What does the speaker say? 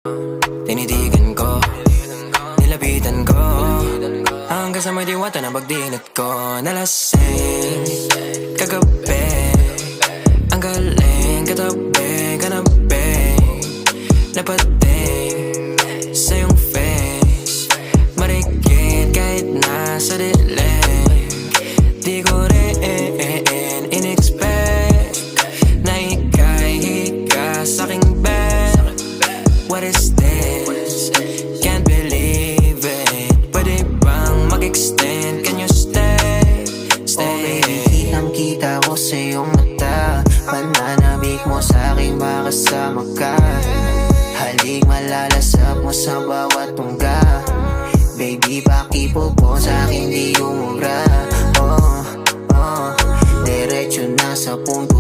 Tinitigan ko, nilapitan ko, hanggang sa may diwata na pagdinat ko. Nalasing kagabi, ang galing katabi, kanabi, napating sa iyong face, marikit kahit nasa dilim. Di ko rin in-expect na ika'y hika sa'king bed. What is this? Can't believe it. Pwede bang mag-extend? Can you stay? Stay. Okay, kitang-kita ko sa iyong mata, pananabik mo sa'king makasama ka. Halik malalasap mo sa bawat tungga. Baby, pakipo po sa'kin di umubra. Diretso na sa punto